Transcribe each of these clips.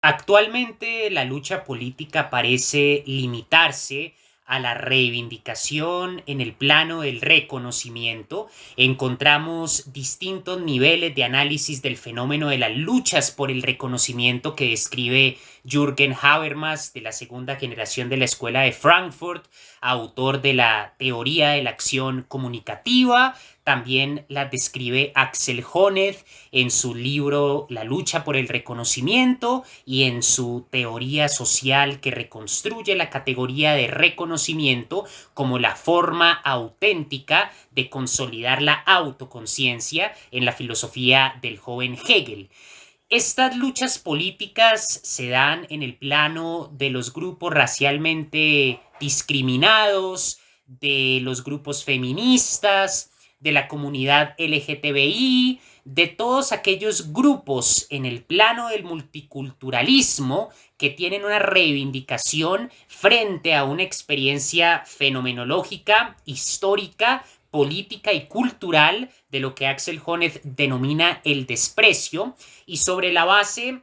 Actualmente la lucha política parece limitarse a la reivindicación en el plano del reconocimiento. Encontramos distintos niveles de análisis del fenómeno de las luchas por el reconocimiento que describe Jürgen Habermas, de la segunda generación de la Escuela de Frankfurt, autor de la teoría de la acción comunicativa. También la describe Axel Honneth en su libro La lucha por el reconocimiento y en su teoría social que reconstruye la categoría de reconocimiento como la forma auténtica de consolidar la autoconciencia en la filosofía del joven Hegel. Estas luchas políticas se dan en el plano de los grupos racialmente discriminados, de los grupos feministas, de la comunidad LGTBI, de todos aquellos grupos en el plano del multiculturalismo que tienen una reivindicación frente a una experiencia fenomenológica, histórica, política y cultural de lo que Axel Honneth denomina el desprecio, y sobre la base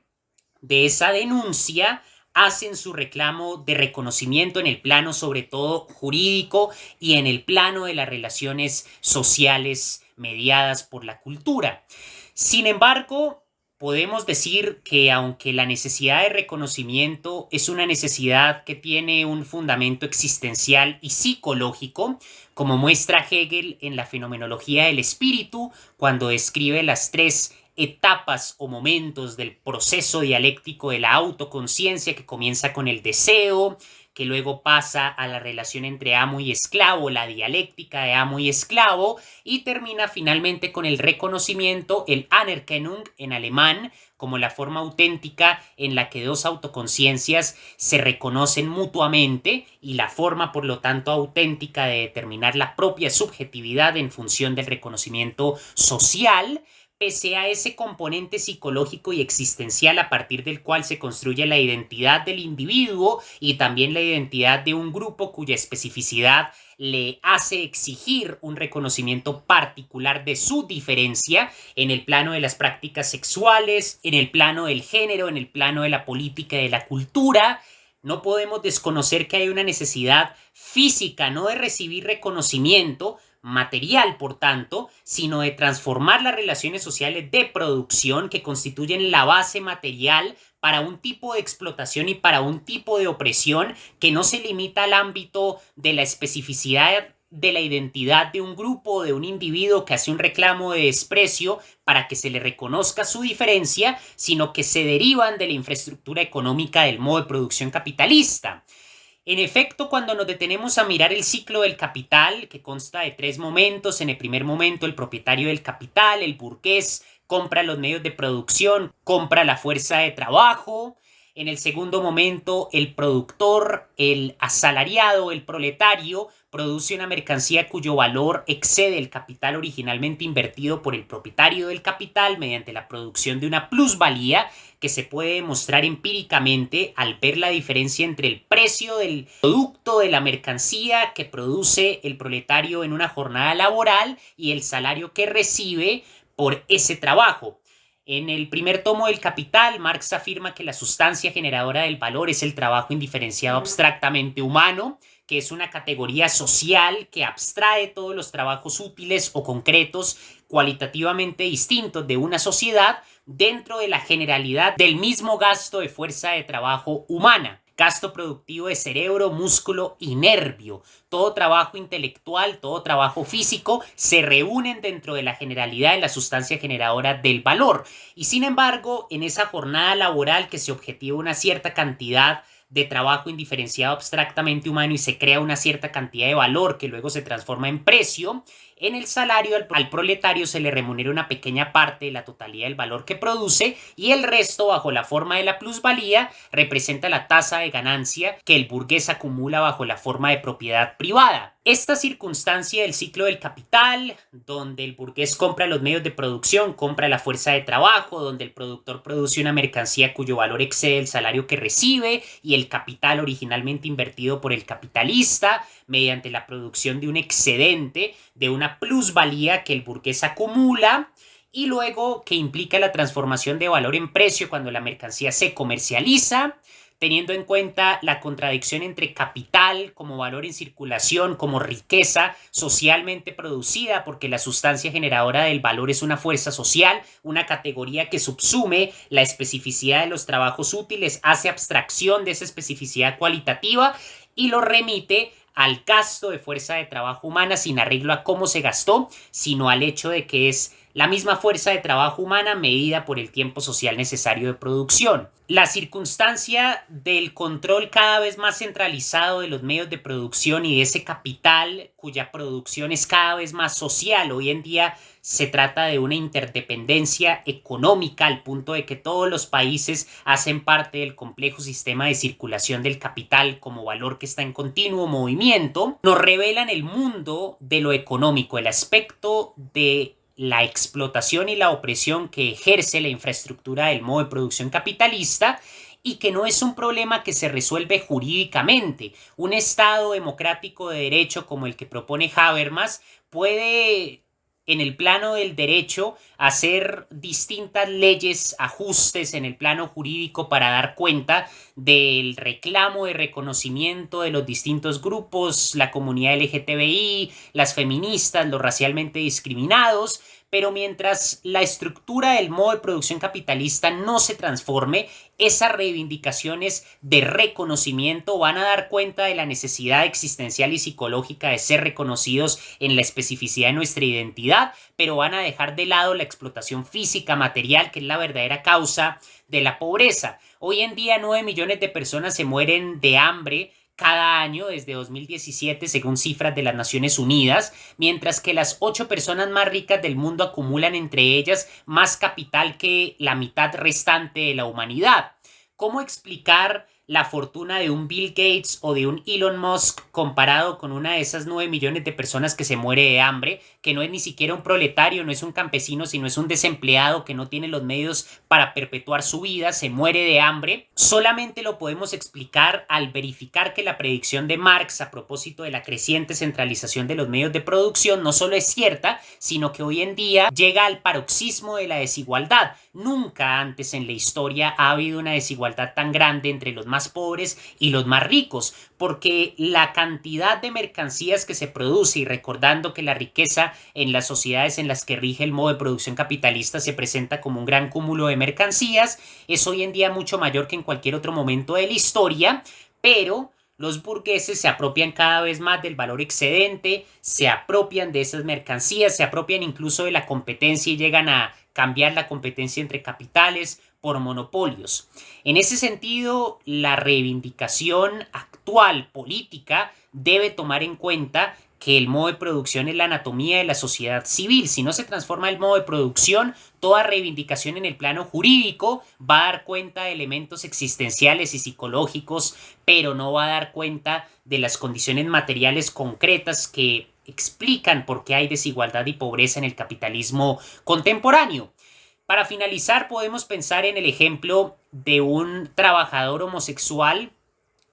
de esa denuncia hacen su reclamo de reconocimiento en el plano sobre todo jurídico y en el plano de las relaciones sociales mediadas por la cultura. Sin embargo, podemos decir que aunque la necesidad de reconocimiento es una necesidad que tiene un fundamento existencial y psicológico, como muestra Hegel en la fenomenología del espíritu, cuando describe las tres etapas o momentos del proceso dialéctico de la autoconciencia, que comienza con el deseo, que luego pasa a la relación entre amo y esclavo, la dialéctica de amo y esclavo, y termina finalmente con el reconocimiento, el Anerkennung en alemán, como la forma auténtica en la que dos autoconciencias se reconocen mutuamente y la forma, por lo tanto, auténtica de determinar la propia subjetividad en función del reconocimiento social. Pese a ese componente psicológico y existencial a partir del cual se construye la identidad del individuo y también la identidad de un grupo cuya especificidad le hace exigir un reconocimiento particular de su diferencia en el plano de las prácticas sexuales, en el plano del género, en el plano de la política y de la cultura. No podemos desconocer que hay una necesidad física, no de recibir reconocimiento material, por tanto, sino de transformar las relaciones sociales de producción que constituyen la base material para un tipo de explotación y para un tipo de opresión que no se limita al ámbito de la especificidad de la identidad de un grupo o de un individuo que hace un reclamo de desprecio para que se le reconozca su diferencia, sino que se derivan de la infraestructura económica del modo de producción capitalista. En efecto, cuando nos detenemos a mirar el ciclo del capital, que consta de tres momentos, en el primer momento el propietario del capital, el burgués, compra los medios de producción, compra la fuerza de trabajo. En el segundo momento, el productor, el asalariado, el proletario, produce una mercancía cuyo valor excede el capital originalmente invertido por el propietario del capital mediante la producción de una plusvalía que se puede demostrar empíricamente al ver la diferencia entre el precio del producto de la mercancía que produce el proletario en una jornada laboral y el salario que recibe por ese trabajo. En el primer tomo del Capital, Marx afirma que la sustancia generadora del valor es el trabajo indiferenciado abstractamente humano, que es una categoría social que abstrae todos los trabajos útiles o concretos cualitativamente distintos de una sociedad dentro de la generalidad del mismo gasto de fuerza de trabajo humana. Gasto productivo de cerebro, músculo y nervio. Todo trabajo intelectual, todo trabajo físico se reúnen dentro de la generalidad de la sustancia generadora del valor. Y sin embargo, en esa jornada laboral que se objetiva una cierta cantidad de trabajo indiferenciado abstractamente humano y se crea una cierta cantidad de valor que luego se transforma en precio, en el salario al proletario se le remunera una pequeña parte de la totalidad del valor que produce y el resto, bajo la forma de la plusvalía, representa la tasa de ganancia que el burgués acumula bajo la forma de propiedad privada. Esta circunstancia del ciclo del capital, donde el burgués compra los medios de producción, compra la fuerza de trabajo, donde el productor produce una mercancía cuyo valor excede el salario que recibe y el capital originalmente invertido por el capitalista, mediante la producción de un excedente, de una plusvalía que el burgués acumula, y luego que implica la transformación de valor en precio cuando la mercancía se comercializa, teniendo en cuenta la contradicción entre capital como valor en circulación, como riqueza socialmente producida, porque la sustancia generadora del valor es una fuerza social, una categoría que subsume la especificidad de los trabajos útiles, hace abstracción de esa especificidad cualitativa y lo remite al gasto de fuerza de trabajo humana sin arreglo a cómo se gastó, sino al hecho de que es la misma fuerza de trabajo humana medida por el tiempo social necesario de producción. La circunstancia del control cada vez más centralizado de los medios de producción y de ese capital cuya producción es cada vez más social. Hoy en día se trata de una interdependencia económica al punto de que todos los países hacen parte del complejo sistema de circulación del capital como valor que está en continuo movimiento. Nos revelan el mundo de lo económico, el aspecto de la explotación y la opresión que ejerce la infraestructura del modo de producción capitalista y que no es un problema que se resuelve jurídicamente. Un Estado democrático de derecho como el que propone Habermas puede, en el plano del derecho, hacer distintas leyes, ajustes en el plano jurídico para dar cuenta del reclamo de reconocimiento de los distintos grupos, la comunidad LGTBI, las feministas, los racialmente discriminados, pero mientras la estructura del modo de producción capitalista no se transforme, esas reivindicaciones de reconocimiento van a dar cuenta de la necesidad existencial y psicológica de ser reconocidos en la especificidad de nuestra identidad, pero van a dejar de lado la explotación física, material, que es la verdadera causa de la pobreza. Hoy en día 9 millones de personas se mueren de hambre cada año desde 2017 según cifras de las Naciones Unidas, mientras que las 8 personas más ricas del mundo acumulan entre ellas más capital que la mitad restante de la humanidad. ¿Cómo explicar la fortuna de un Bill Gates o de un Elon Musk comparado con una de esas 9 millones de personas que se muere de hambre, que no es ni siquiera un proletario, no es un campesino, sino es un desempleado que no tiene los medios para perpetuar su vida, se muere de hambre? Solamente lo podemos explicar al verificar que la predicción de Marx a propósito de la creciente centralización de los medios de producción no solo es cierta, sino que hoy en día llega al paroxismo de la desigualdad. Nunca antes en la historia ha habido una desigualdad tan grande entre los más pobres y los más ricos, porque la cantidad de mercancías que se produce, y recordando que la riqueza en las sociedades en las que rige el modo de producción capitalista se presenta como un gran cúmulo de mercancías, es hoy en día mucho mayor que en cualquier otro momento de la historia, pero los burgueses se apropian cada vez más del valor excedente, se apropian de esas mercancías, se apropian incluso de la competencia y llegan a cambiar la competencia entre capitales por monopolios. En ese sentido, la reivindicación actual política debe tomar en cuenta que el modo de producción es la anatomía de la sociedad civil. Si no se transforma el modo de producción, toda reivindicación en el plano jurídico va a dar cuenta de elementos existenciales y psicológicos, pero no va a dar cuenta de las condiciones materiales concretas que explican por qué hay desigualdad y pobreza en el capitalismo contemporáneo. Para finalizar, podemos pensar en el ejemplo de un trabajador homosexual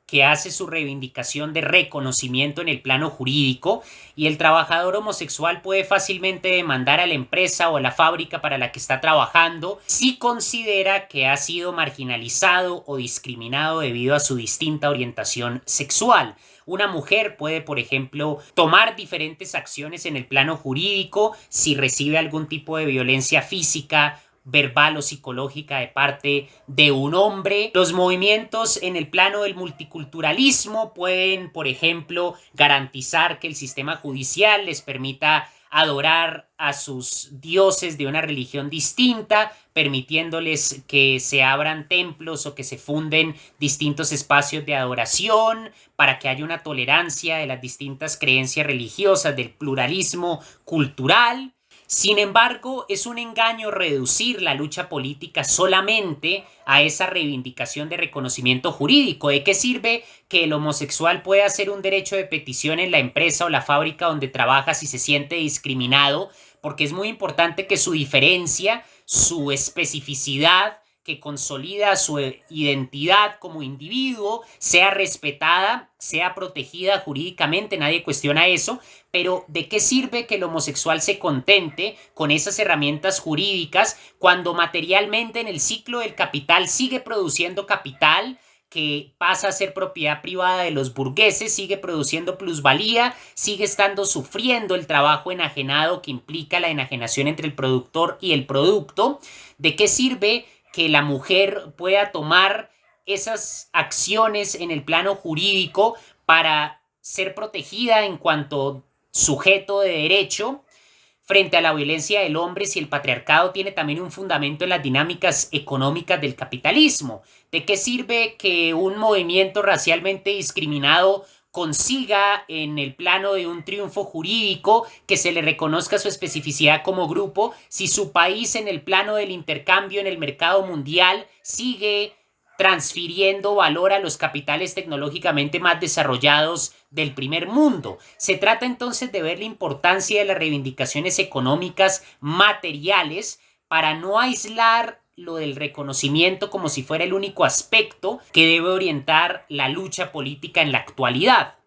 que hace su reivindicación de reconocimiento en el plano jurídico, y el trabajador homosexual puede fácilmente demandar a la empresa o a la fábrica para la que está trabajando si considera que ha sido marginalizado o discriminado debido a su distinta orientación sexual. Una mujer puede, por ejemplo, tomar diferentes acciones en el plano jurídico si recibe algún tipo de violencia física, verbal o psicológica de parte de un hombre. Los movimientos en el plano del multiculturalismo pueden, por ejemplo, garantizar que el sistema judicial les permita adorar a sus dioses de una religión distinta, permitiéndoles que se abran templos o que se funden distintos espacios de adoración para que haya una tolerancia de las distintas creencias religiosas, del pluralismo cultural. Sin embargo, es un engaño reducir la lucha política solamente a esa reivindicación de reconocimiento jurídico. ¿De qué sirve que el homosexual pueda hacer un derecho de petición en la empresa o la fábrica donde trabaja si se siente discriminado? Porque es muy importante que su diferencia, su especificidad, que consolida su identidad como individuo, sea respetada, sea protegida jurídicamente, nadie cuestiona eso, pero ¿de qué sirve que el homosexual se contente con esas herramientas jurídicas cuando materialmente en el ciclo del capital sigue produciendo capital que pasa a ser propiedad privada de los burgueses, sigue produciendo plusvalía, sigue estando sufriendo el trabajo enajenado que implica la enajenación entre el productor y el producto? ¿De qué sirve que la mujer pueda tomar esas acciones en el plano jurídico para ser protegida en cuanto sujeto de derecho frente a la violencia del hombre si el patriarcado tiene también un fundamento en las dinámicas económicas del capitalismo? ¿De qué sirve que un movimiento racialmente discriminado consiga en el plano de un triunfo jurídico que se le reconozca su especificidad como grupo si su país en el plano del intercambio en el mercado mundial sigue transfiriendo valor a los capitales tecnológicamente más desarrollados del primer mundo? Se trata entonces de ver la importancia de las reivindicaciones económicas materiales para no aislar lo del reconocimiento como si fuera el único aspecto que debe orientar la lucha política en la actualidad.